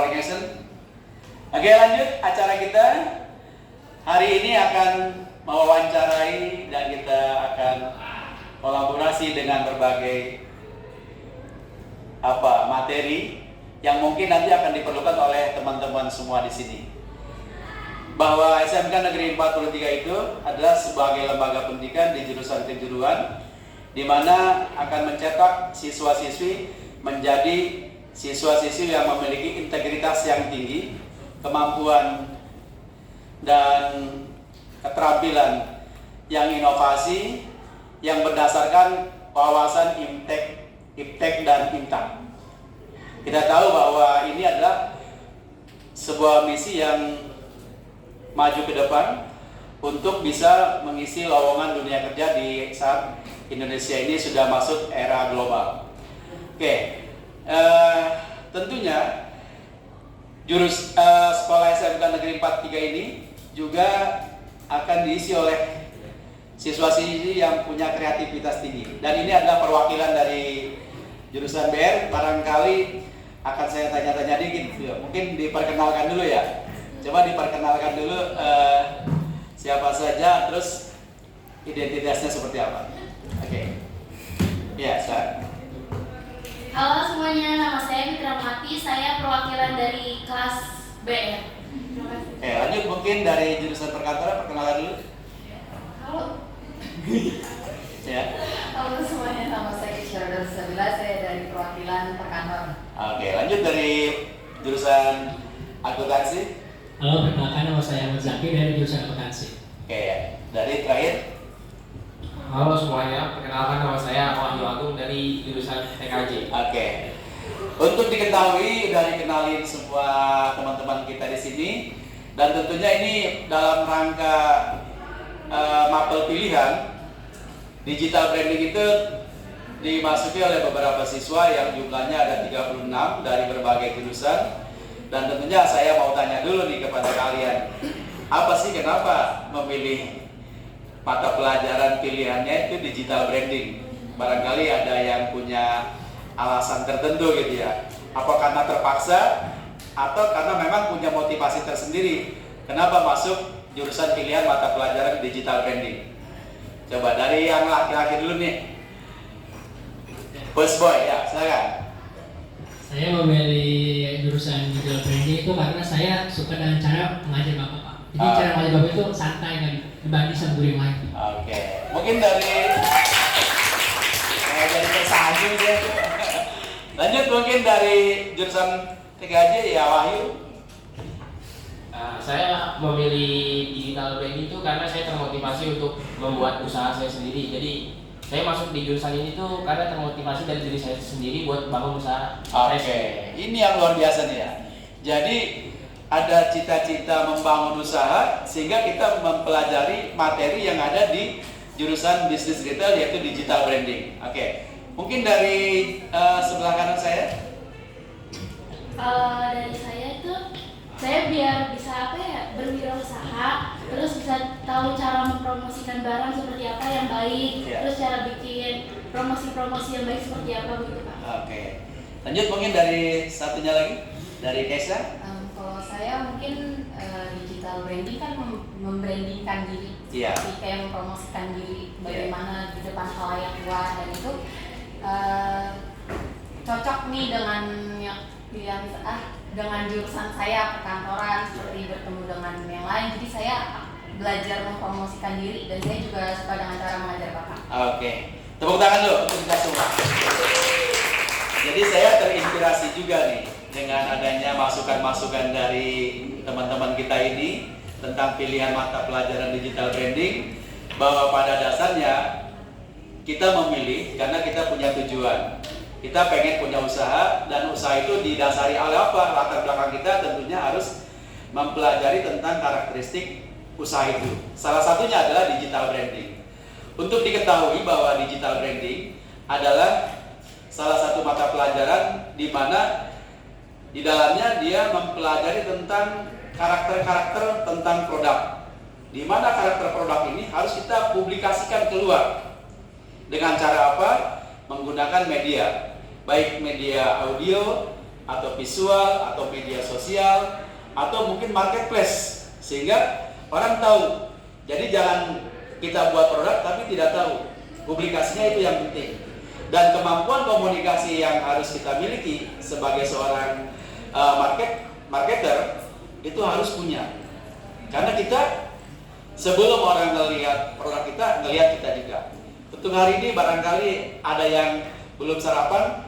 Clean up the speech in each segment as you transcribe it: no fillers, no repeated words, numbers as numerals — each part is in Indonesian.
Organization. Oke, lanjut acara kita. Hari ini akan mewawancarai dan kita akan kolaborasi dengan berbagai materi yang mungkin nanti akan diperlukan oleh teman-teman semua di sini. Bahwa SMK Negeri 43 itu adalah sebagai lembaga pendidikan di jurusan kejuruan, di mana akan mencetak siswa-siswi menjadi siswa-siswi yang memiliki integritas yang tinggi, kemampuan dan keterampilan yang inovasi, yang berdasarkan wawasan IPTEK dan IMTAK. Kita tahu bahwa ini adalah sebuah misi yang maju ke depan untuk bisa mengisi lowongan dunia kerja di saat Indonesia ini sudah masuk era global. Oke, tentunya sekolah SMK Negeri 43 ini juga akan diisi oleh siswa-siswi yang punya kreativitas tinggi. Dan ini adalah perwakilan dari jurusan BR. Barangkali akan saya tanya-tanya dikit. Mungkin diperkenalkan dulu ya. Coba diperkenalkan dulu siapa saja, terus identitasnya seperti apa. Oke. Ya, Sar. Halo semuanya, nama saya Fitra Mati. Saya perwakilan dari kelas BR. Terima kasih. Oke, lanjut mungkin dari jurusan perkantoran, perkenalan dulu. Halo. Ya. Halo semuanya, nama saya Isyara Sabila, saya dari perwakilan perkantoran. Oke, lanjut dari jurusan akuntansi. Halo, perkenalkan nama saya Ahmad Zaki dari jurusan akuntansi. Oke, dari terakhir. Halo semuanya, perkenalkan nama saya Wahyu Agung dari jurusan TKJ. Oke. Untuk diketahui dari kenalin semua teman-teman kita di sini, dan tentunya ini dalam rangka mapel pilihan digital branding itu dimasuki oleh beberapa siswa yang jumlahnya ada 36 dari berbagai jurusan. Dan tentunya saya mau tanya dulu nih kepada kalian, apa sih kenapa memilih mata pelajaran pilihannya itu digital branding? Barangkali ada yang punya alasan tertentu gitu ya. Apa karena terpaksa atau karena memang punya motivasi tersendiri? Kenapa masuk jurusan pilihan mata pelajaran digital branding? Coba dari yang laki-laki dulu nih. Bos boy ya, silakan. Saya memilih jurusan digital branding itu karena saya suka dengan cara mengajar Bapak, Pak. Jadi cara mengajar Bapak itu santai kan dibanding sama guru yang lain. Oke. Mungkin dari jadi tersanjung ya. Lanjut mungkin dari jurusan TKJ ya Wahyu. Saya memilih digital branding itu karena saya termotivasi untuk membuat usaha saya sendiri. Jadi saya masuk di jurusan ini tuh karena termotivasi dari diri saya sendiri buat bangun usaha. Oke. Ini yang luar biasa nih ya. Jadi ada cita-cita membangun usaha sehingga kita mempelajari materi yang ada di jurusan bisnis retail yaitu digital branding. Oke. Mungkin dari sebelah kanan saya. Dari saya itu, saya biar bisa berwirausaha, terus bisa tahu cara mempromosikan barang seperti apa yang baik, terus cara bikin promosi-promosi yang baik seperti apa gitu Pak. Oke. Lanjut mungkin dari satunya lagi, dari Kesa. Kalau saya mungkin digital branding kan membrandingkan diri, Iya. seperti kayak mempromosikan diri bagaimana di depan khalayak luas, dan itu cocok nih dengan pilihan dengan jurusan saya perkantoran, seperti bertemu dengan yang lain. Jadi saya belajar mempromosikan diri dan saya juga suka dengan cara mengajar Bapak. Oke. Tepuk tangan dulu untuk kita semua. Jadi saya terinspirasi juga nih dengan adanya masukan-masukan dari teman-teman kita ini tentang pilihan mata pelajaran digital branding, bahwa pada dasarnya kita memilih karena kita punya tujuan. Kita pengen punya usaha, dan usaha itu didasari oleh apa? Latar belakang kita tentunya harus mempelajari tentang karakteristik usaha itu. Salah satunya adalah digital branding. Untuk diketahui bahwa digital branding adalah salah satu mata pelajaran di mana di dalamnya dia mempelajari tentang karakter-karakter tentang produk. Di mana karakter produk ini harus kita publikasikan keluar. Dengan cara apa? Menggunakan media, baik media audio, atau visual, atau media sosial, atau mungkin marketplace, sehingga orang tahu. Jadi jangan kita buat produk tapi tidak tahu. Publikasinya itu yang penting. Dan kemampuan komunikasi yang harus kita miliki sebagai seorang marketer itu harus punya. Karena kita sebelum orang melihat produk kita, ngelihat kita juga. Untuk hari ini barangkali ada yang belum sarapan,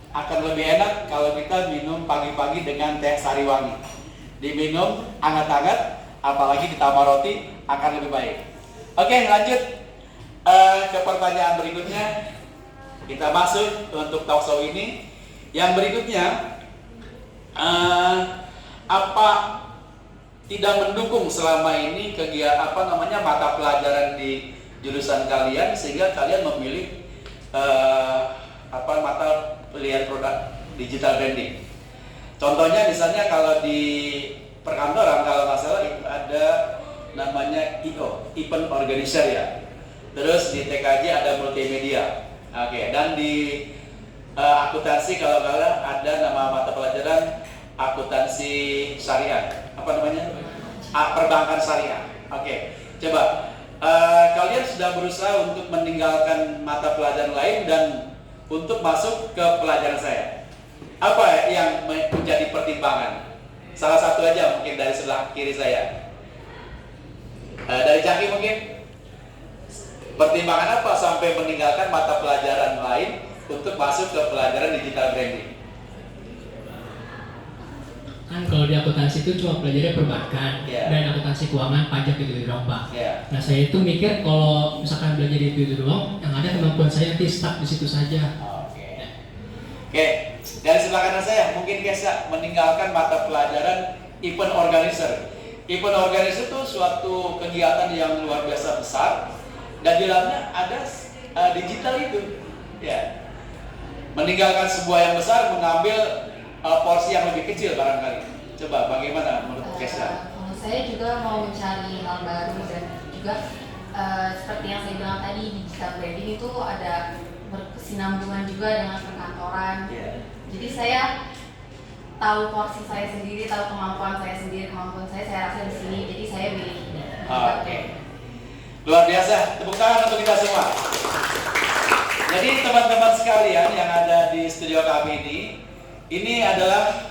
akan lebih enak kalau kita minum pagi-pagi dengan teh sari wangi. Diminum hangat-hangat, apalagi ditambah roti, akan lebih baik. Oke, lanjut ke pertanyaan berikutnya. Kita masuk untuk talk show ini. Yang berikutnya, apa tidak mendukung selama ini kegiatan mata pelajaran di jurusan kalian sehingga kalian memilih mata pilihan produk digital branding? Contohnya misalnya kalau di perkantoran, kalau nggak salah itu ada namanya IO, Event Organizer ya. Terus di TKJ ada multimedia. Oke, dan di akuntansi kalau nggak salah ada nama mata pelajaran akuntansi syariah. Apa namanya? Perbankan syariah. Oke, coba kalian sudah berusaha untuk meninggalkan mata pelajaran lain dan untuk masuk ke pelajaran saya. Apa yang menjadi pertimbangan? Salah satu aja mungkin dari sebelah kiri saya. Dari Jaki mungkin. Pertimbangan apa sampai meninggalkan mata pelajaran lain untuk masuk ke pelajaran digital branding? Kan kalau di akuntansi itu cuma belajarnya perbankan dan akuntansi keuangan, pajak gitu doang Pak. Nah saya itu mikir kalau misalkan belajar itu doang, yang ada kemampuan saya nanti stuck di situ saja. Oke, dari sebelah kanan saya mungkin Kesa meninggalkan mata pelajaran event organizer. Event organizer itu suatu kegiatan yang luar biasa besar dan di dalamnya ada digital itu. Ya, meninggalkan sebuah yang besar, mengambil porsi yang lebih kecil barangkali. Coba bagaimana menurut Kesa? Saya juga mau mencari hal baru dan juga seperti yang saya bilang tadi, digital branding itu ada berkesinambungan juga dengan perkantoran. Jadi saya tahu porsi saya sendiri, tahu kemampuan saya sendiri, kemampuan saya rasa di sini. Jadi saya pilih ini. Oke. Luar biasa, tepuk tangan untuk kita semua. Jadi teman-teman sekalian yang ada di studio kami ini adalah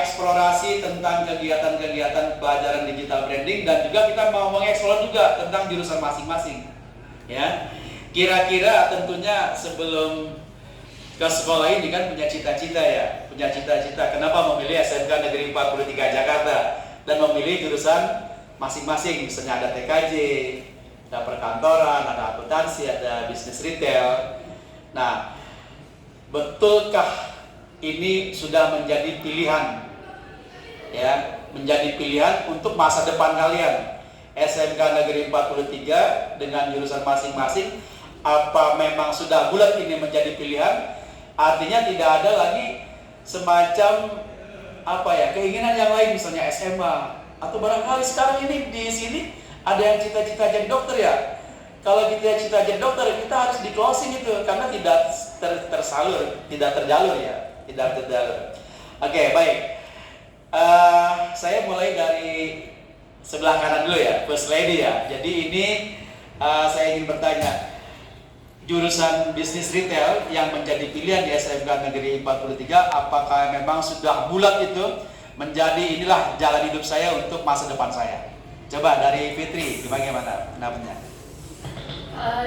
eksplorasi tentang kegiatan-kegiatan pelajaran digital branding dan juga kita mau mengeksplor juga tentang jurusan masing-masing. Ya, kira-kira tentunya sebelum ke sekolah ini kan punya cita-cita ya, punya cita-cita. Kenapa memilih SMK Negeri 43 Jakarta dan memilih jurusan masing-masing? Misalnya ada TKJ, ada perkantoran, ada akuntansi, ada bisnis retail. Nah, betulkah ini sudah menjadi pilihan? Ya, menjadi pilihan untuk masa depan kalian. SMK Negeri 43 dengan jurusan masing-masing, apa memang sudah bulat ini menjadi pilihan? Artinya tidak ada lagi semacam keinginan yang lain, misalnya SMA atau barangkali sekarang ini di sini ada yang cita-cita jadi dokter ya. Kalau kita cita jadi dokter, kita harus di closing itu karena tidak tersalur, tidak terjalur ya, tidak terjalur. Oke, baik. Saya mulai dari sebelah kanan dulu ya, First Lady ya. Jadi ini saya ingin bertanya, jurusan bisnis retail yang menjadi pilihan di SMK Negeri 43, apakah memang sudah bulat itu menjadi inilah jalan hidup saya untuk masa depan saya? Coba dari Fitri, bagaimana pendapatnya?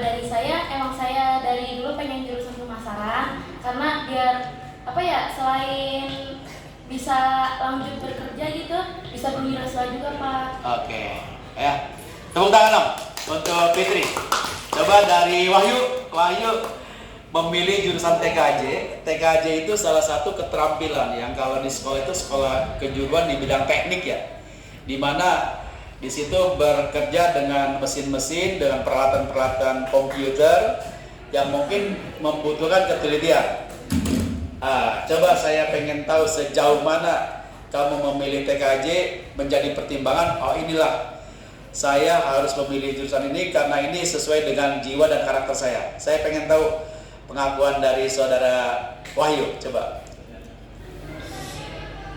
Dari saya, emang saya dari dulu pengen jurusan pemasaran karena biar selain bisa lanjut bekerja gitu, bisa berwirausaha juga Pak. Oke, ya, tepuk tangan dong untuk Fitri. Coba dari Wahyu memilih jurusan TKJ. TKJ itu salah satu keterampilan yang kalau di sekolah itu sekolah kejuruan di bidang teknik ya, di mana di situ bekerja dengan mesin-mesin, dengan peralatan-peralatan komputer yang mungkin membutuhkan ketelitian. Coba saya pengen tahu sejauh mana kamu memilih TKJ menjadi pertimbangan. Oh inilah saya harus memilih jurusan ini karena ini sesuai dengan jiwa dan karakter saya. Saya pengen tahu pengakuan dari saudara Wahyu, coba.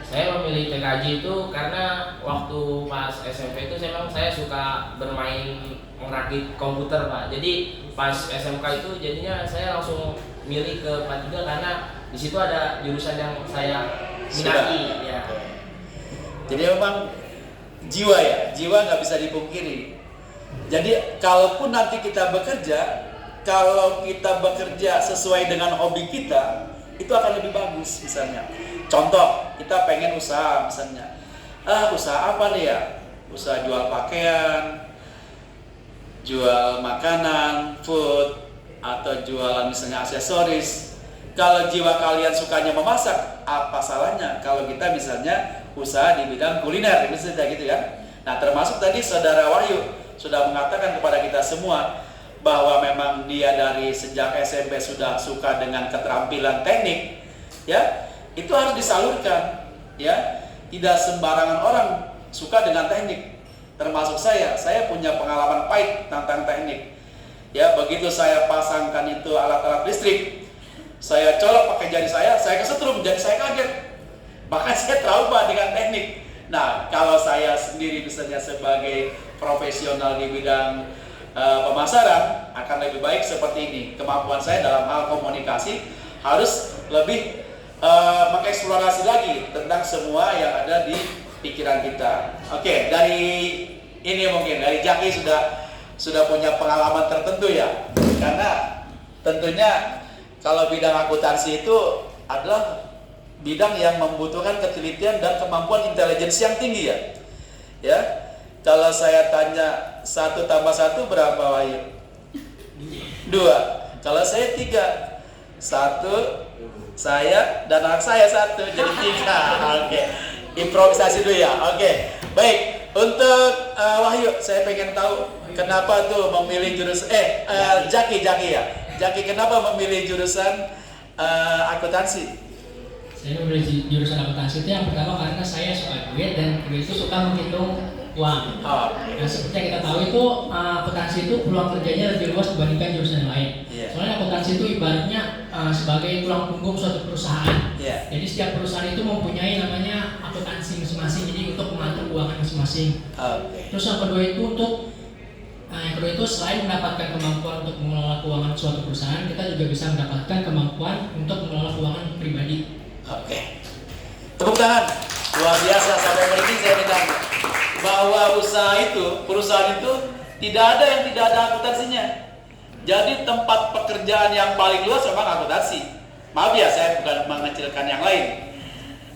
Saya memilih TKJ itu karena waktu pas SMP itu saya suka bermain merakit komputer Pak. Jadi pas SMK itu jadinya saya langsung milih ke 43 karena di situ ada jurusan yang saya minati. Ya. Jadi memang jiwa nggak bisa dipungkiri. Jadi kalaupun nanti kita bekerja, kalau kita bekerja sesuai dengan hobi kita, itu akan lebih bagus misalnya. Contoh, kita pengen usaha misalnya. Usaha apa nih ya? Usaha jual pakaian, jual makanan, food, atau jualan misalnya aksesoris. Kalau jiwa kalian sukanya memasak, apa salahnya kalau kita misalnya usaha di bidang kuliner, misalnya gitu kan? Nah, termasuk tadi saudara Wahyu sudah mengatakan kepada kita semua bahwa memang dia dari sejak SMP sudah suka dengan keterampilan teknik, ya. Itu harus disalurkan, ya. Tidak sembarangan orang suka dengan teknik. Termasuk saya punya pengalaman pahit tentang teknik. Ya, begitu saya pasangkan itu alat-alat listrik, saya colok pakai jari saya kesetrum, jadi saya kaget. Bahkan saya trauma dengan teknik. Nah, kalau saya sendiri misalnya sebagai profesional di bidang pemasaran, akan lebih baik seperti ini. Kemampuan saya dalam hal komunikasi harus lebih mengeksplorasi lagi tentang semua yang ada di pikiran kita. Oke, dari ini mungkin dari Jaki sudah punya pengalaman tertentu ya, karena tentunya kalau bidang akuntansi itu adalah bidang yang membutuhkan ketelitian dan kemampuan intelijensi yang tinggi ya. Ya, kalau saya tanya 1 tambah 1 berapa Wahyu? 2. Kalau saya 3, 1 saya dan anak saya 1 jadi 3. Oke, improvisasi dulu ya. Oke, baik. Untuk Wahyu, saya pengen tahu kenapa tuh memilih jurusan Jaki ya. Jaki kenapa memilih jurusan akuntansi? Saya memilih jurusan akuntansi itu yang pertama karena saya suka duit dan kedua itu suka menghitung uang. Nah, seperti yang kita tahu itu akuntansi itu peluang kerjanya lebih luas dibandingkan jurusan lain. Soalnya akuntansi itu ibaratnya sebagai tulang punggung suatu perusahaan. Jadi setiap perusahaan itu mempunyai namanya akuntansi masing-masing, jadi untuk mengatur keuangan masing-masing. Terus yang kedua itu selain mendapatkan kemampuan untuk mengelola keuangan suatu perusahaan, kita juga bisa mendapatkan kemampuan untuk mengelola keuangan pribadi. Oke. Tepuk tangan. Luar biasa, sampai hari ini saya bilang bahwa perusahaan itu tidak ada yang tidak ada akuntansinya. Jadi tempat pekerjaan yang paling luas memang akuntansi. Maaf ya, saya bukan mengecilkan yang lain.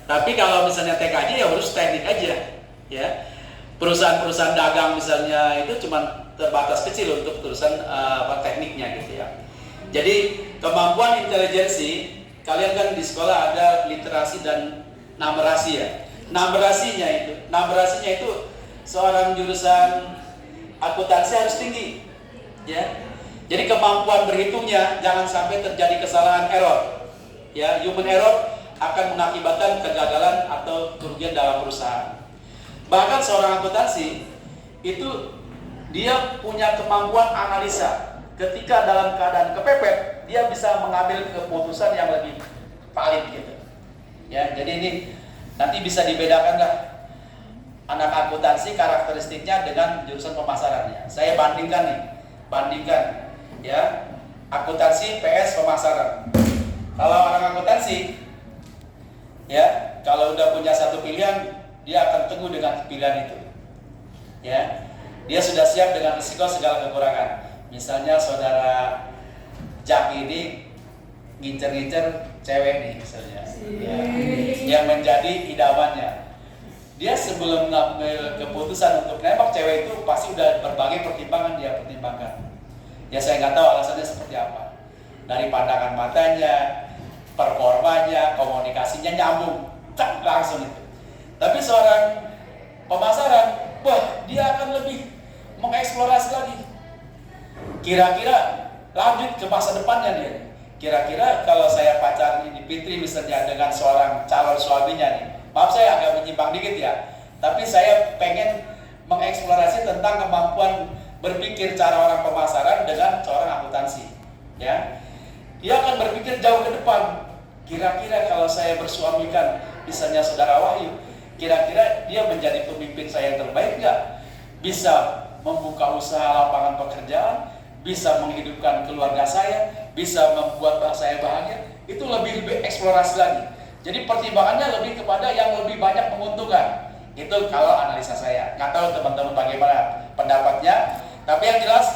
Tapi kalau misalnya TKJ ya harus teknik aja, ya. Perusahaan-perusahaan dagang misalnya itu cuma terbatas kecil untuk urusan tekniknya gitu ya. Jadi kemampuan intelijensi, kalian kan di sekolah ada literasi dan numerasi ya. Numerasinya itu seorang jurusan akuntansi harus tinggi, ya. Jadi kemampuan berhitungnya jangan sampai terjadi kesalahan error, ya. Human error akan mengakibatkan kegagalan atau kerugian dalam perusahaan. Bahkan seorang akuntansi itu dia punya kemampuan analisa. Ketika dalam keadaan kepepet, dia bisa mengambil keputusan yang lebih valid gitu. Ya, jadi ini nanti bisa dibedakan nggak anak akuntansi karakteristiknya dengan jurusan pemasarannya. Saya bandingkan ya, akuntansi PS pemasaran. Kalau orang akuntansi ya, kalau udah punya satu pilihan, dia akan teguh dengan pilihan itu. Ya, dia sudah siap dengan risiko segala kekurangan. Misalnya saudara Jaki ini ngincer-ngincer cewek nih misalnya, ya, yang menjadi idamannya. Dia sebelum mengambil keputusan untuk nembak cewek itu pasti udah berbagai pertimbangan dia pertimbangkan. Ya saya nggak tahu alasannya seperti apa. Dari pandangan matanya, performanya, komunikasinya nyambung, langsung itu. Tapi seorang pemasaran, wah dia akan lebih mengeksplorasi lagi. Kira-kira lanjut ke masa depannya dia. Kira-kira kalau saya pacaran ini Fitri misalnya dengan seorang calon suaminya nih, maaf saya agak menyimpang dikit ya, tapi saya pengen mengeksplorasi tentang kemampuan berpikir cara orang pemasaran dengan seorang akuntansi, ya. dia akan berpikir jauh ke depan. Kira-kira kalau saya bersuamikan misalnya saudara Wahyu, kira-kira dia menjadi pemimpin saya yang terbaik nggak? Bisa membuka usaha lapangan pekerjaan, bisa menghidupkan keluarga saya, bisa membuat saya bahagia. Itu lebih eksplorasi lagi. Jadi pertimbangannya lebih kepada yang lebih banyak menguntungkan. Itu kalau analisa saya. Nggak tahu teman-teman bagaimana pendapatnya. Tapi yang jelas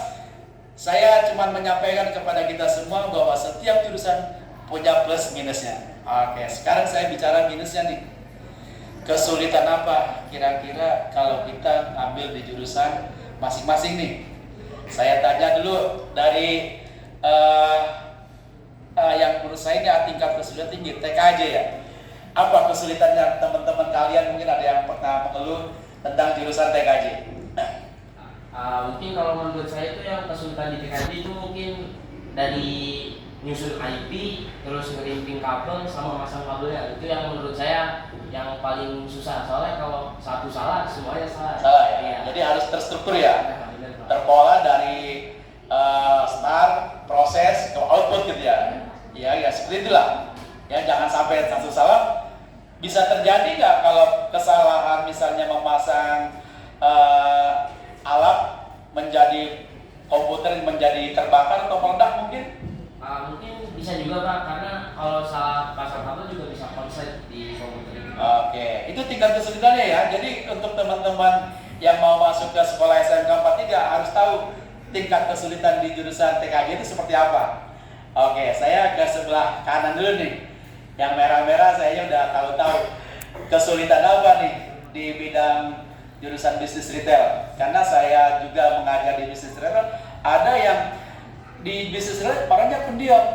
saya cuma menyampaikan kepada kita semua bahwa setiap jurusan punya plus minusnya. Oke, sekarang saya bicara minusnya nih. Kesulitan apa kira-kira kalau kita ambil di jurusan masing-masing nih? Saya tanya dulu dari yang menurut saya ini tingkat kesulitan tinggi, TKJ ya. Apa kesulitannya teman-teman kalian? Mungkin ada yang pernah mengeluh tentang jurusan TKJ. Mungkin kalau menurut saya itu yang kesulitan di TKJ itu mungkin dari nyusun IP, terus ngerimping kabel sama masang kabelnya. Itu yang menurut saya yang paling susah. Soalnya kalau satu salah, semuanya salah. Salah ya? Iya. Jadi harus terstruktur ya? Nah, benar, Pak. Terpola dari start, proses, ke output gitu ya? Ya seperti itulah. Ya jangan sampai satu salah. Bisa terjadi nggak kalau kesalahan misalnya memasang alat menjadi komputer menjadi terbakar atau meledak mungkin? Mungkin bisa juga Pak, karena kalau salah pasang kabel juga bisa konslet di komputer itu. Oke, itu tingkat kesulitannya ya. Jadi untuk teman-teman yang mau masuk ke sekolah SMK 43 harus tahu tingkat kesulitan di jurusan TKJ itu seperti apa. Oke, saya ke sebelah kanan dulu nih. Yang merah-merah saya udah tahu-tahu kesulitan apa nih di bidang jurusan bisnis retail. Karena saya juga mengajar di bisnis retail, ada yang di bisnis retail orangnya pendiam.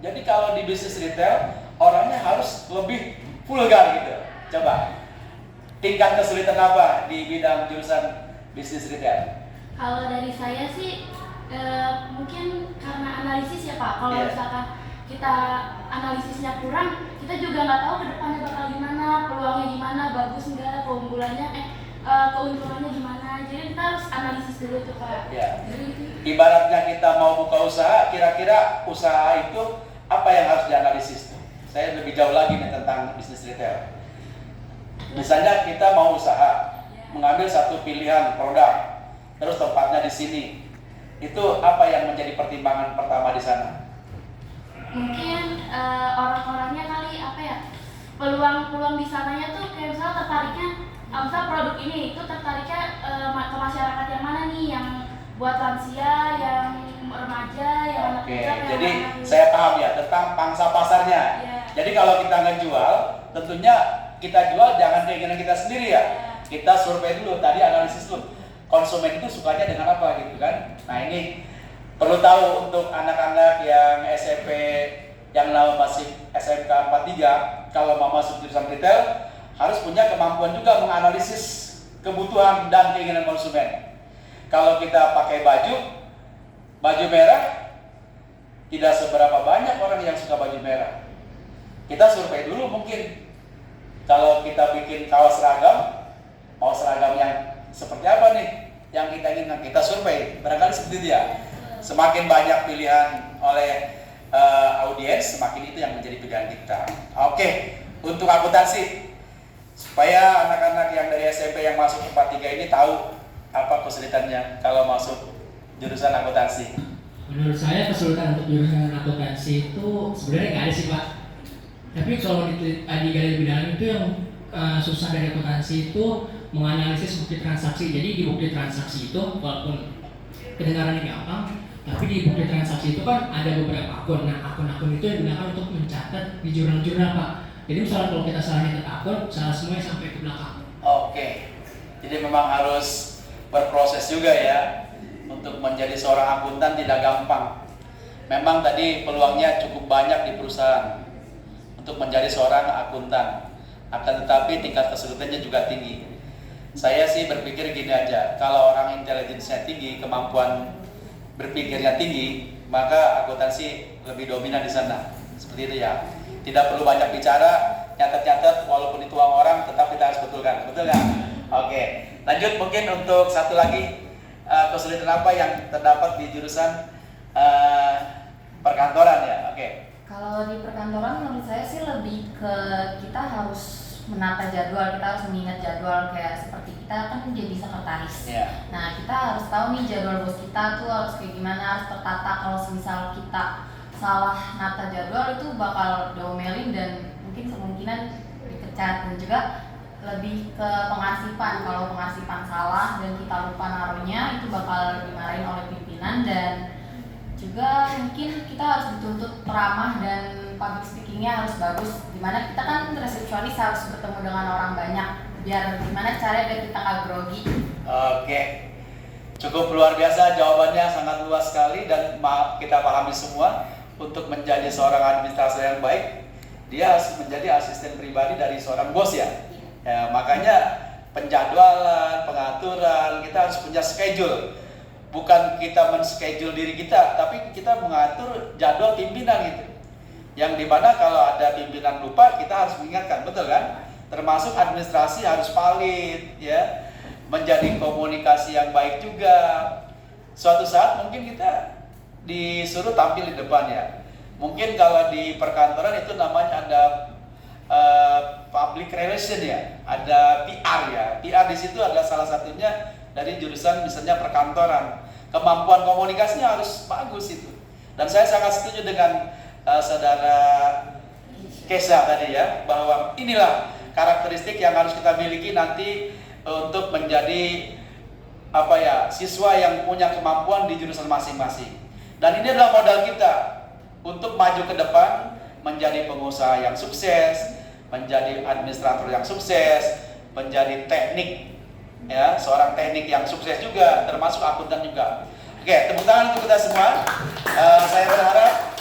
Jadi kalau di bisnis retail orangnya harus lebih vulgar gitu. Coba tingkat kesulitan apa di bidang jurusan bisnis retail? Kalau dari saya sih mungkin karena analisis ya Pak. Kalau misalkan kita analisisnya kurang, kita juga nggak tahu ke depannya bakal gimana, peluangnya gimana, bagus nggak, keunggulannya, keuntungannya gimana. Jadi kita harus analisis dulu tuh Pak. Ya. Jadi Ibaratnya kita mau buka usaha, kira-kira usaha itu apa yang harus dianalisis? Saya lebih jauh lagi nih tentang bisnis retail. Misalnya kita mau usaha, mengambil satu pilihan produk, terus tempatnya di sini. Itu apa yang menjadi pertimbangan pertama di sana? mungkin orang-orangnya kali apa ya, peluang-peluang di sananya tuh kayak misalnya tertariknya misal produk ini itu tertariknya ke masyarakat yang mana nih, yang buat lansia, yang remaja, yang anak Oke, muda, yang jadi anak-anak saya paham ya tentang pangsa pasarnya. Iya. Jadi kalau kita ngejual, tentunya kita jual jangan keinginan kita sendiri ya. Kita survei dulu, tadi analisis dulu. Konsumen itu sukanya dengan apa gitu kan? Nah ini perlu tahu untuk anak-anak yang SMP yang masih SMK 43, kalau mau masuk jurusan retail harus punya kemampuan juga menganalisis kebutuhan dan keinginan konsumen. Kalau kita pakai baju merah, tidak seberapa banyak orang yang suka baju merah. Kita survei dulu mungkin. Kalau kita bikin kaos seragam, mau seragam yang seperti apa nih yang kita inginkan, kita survei. Barangkali seperti itu ya. Semakin banyak pilihan oleh audiens, semakin itu yang menjadi pilihan kita. Oke, untuk akuntansi, supaya anak-anak yang dari SMP yang masuk 43 ini tahu apa kesulitannya kalau masuk jurusan akuntansi. Menurut saya kesulitan untuk jurusan akuntansi itu sebenarnya nggak ada sih Pak. Tapi kalau digali lebih dalam itu yang susah dari akuntansi itu menganalisis bukti transaksi. Jadi di bukti transaksi itu walaupun kedengarannya gampang, tapi di bukti transaksi itu kan ada beberapa akun. Nah akun-akun itu digunakan untuk mencatat di jurnal-jurnal Pak. Jadi misalnya kalau kita salah nyetak akun, salah semuanya sampai ke belakang. Oke, jadi memang harus berproses juga ya. Untuk menjadi seorang akuntan tidak gampang. Memang tadi peluangnya cukup banyak di perusahaan untuk menjadi seorang akuntan. Akan tetapi tingkat kesulitannya juga tinggi. Saya sih berpikir gini aja, kalau orang intelijensinya tinggi, kemampuan berpikirnya tinggi, maka akuntansi lebih dominan di sana. Seperti itu ya. Tidak perlu banyak bicara, nyatet-nyatet, walaupun itu uang orang, tetap kita harus betulkan. Betul nggak? Oke, lanjut mungkin untuk satu lagi, kesulitan apa yang terdapat di jurusan perkantoran ya. Oke. Kalau di perkantoran menurut saya sih lebih ke kita harus menata jadwal, kita harus mengingat jadwal, kayak seperti kita kan jadi sekretaris. Nah, kita harus tahu nih jadwal bos kita tuh harus kayak gimana, harus tertata. Kalau misal kita salah nata jadwal itu bakal diomelin dan mungkin kemungkinan dipecat. Dan juga lebih ke pengasipan, kalau pengasipan salah dan kita lupa naruhnya itu bakal dimarahin oleh pimpinan. Dan juga mungkin kita harus dituntut ramah dan public speakingnya harus bagus, dimana kita kan resepsionis harus bertemu dengan orang banyak, biar gimana caranya biar kita nggak grogi. Oke, cukup luar biasa, jawabannya sangat luas sekali dan kita pahami semua. Untuk menjadi seorang administrator yang baik, dia harus menjadi asisten pribadi dari seorang bos ya. Makanya penjadwalan, pengaturan, kita harus punya schedule. Bukan kita men-schedule diri kita, tapi kita mengatur jadwal pimpinan gitu. Yang dimana kalau ada pimpinan lupa, kita harus mengingatkan, betul kan? Termasuk administrasi harus valid, ya, menjadi komunikasi yang baik juga. Suatu saat mungkin kita disuruh tampil di depan ya. Mungkin kalau di perkantoran itu namanya ada public relation ya, ada PR ya. PR di situ adalah salah satunya dari jurusan misalnya perkantoran. Kemampuan komunikasinya harus bagus itu. Dan saya sangat setuju dengan saudara Kesa tadi ya, bahwa inilah karakteristik yang harus kita miliki nanti untuk menjadi siswa yang punya kemampuan di jurusan masing-masing. Dan ini adalah modal kita untuk maju ke depan, menjadi pengusaha yang sukses, menjadi administrator yang sukses, menjadi teknik ya, seorang teknik yang sukses juga, termasuk akuntan juga. Oke, tepuk tangan untuk kita semua. Saya berharap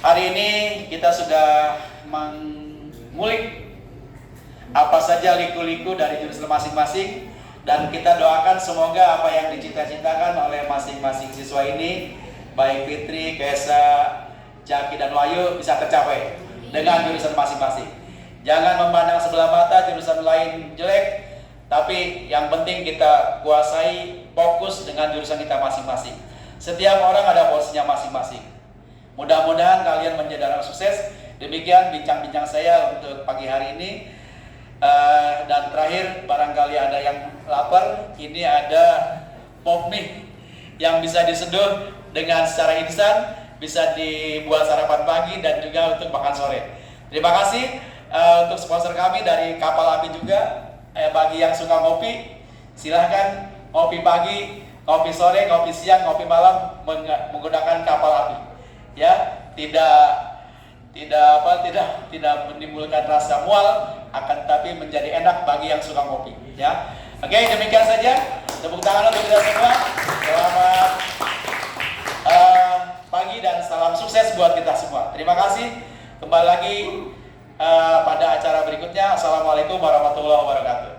hari ini kita sudah mengulik apa saja liku-liku dari jurusan masing-masing, dan kita doakan semoga apa yang dicita-citakan oleh masing-masing siswa ini, baik Fitri, Kesa, Jaki, dan Wahyu bisa tercapai dengan jurusan masing-masing. Jangan memandang sebelah mata jurusan lain jelek, tapi yang penting kita kuasai, fokus dengan jurusan kita masing-masing. Setiap orang ada porsinya masing-masing. Mudah-mudahan kalian menjadi orang sukses. Demikian bincang-bincang saya untuk pagi hari ini. Dan terakhir, barangkali ada yang lapar, ini ada pop mie yang bisa diseduh dengan secara instan, bisa dibuat sarapan pagi dan juga untuk makan sore. Terima kasih untuk sponsor kami dari Kapal Api juga. Bagi yang suka ngopi, silahkan ngopi pagi, ngopi sore, ngopi siang, ngopi malam menggunakan Kapal Api. Ya, tidak menimbulkan rasa mual, akan tetapi menjadi enak bagi yang suka ngopi. Ya, oke, demikian saja. Tepuk tangan untuk kita semua. Selamat pagi dan salam sukses buat kita semua. Terima kasih. Kembali lagi pada acara berikutnya. Assalamualaikum warahmatullahi wabarakatuh.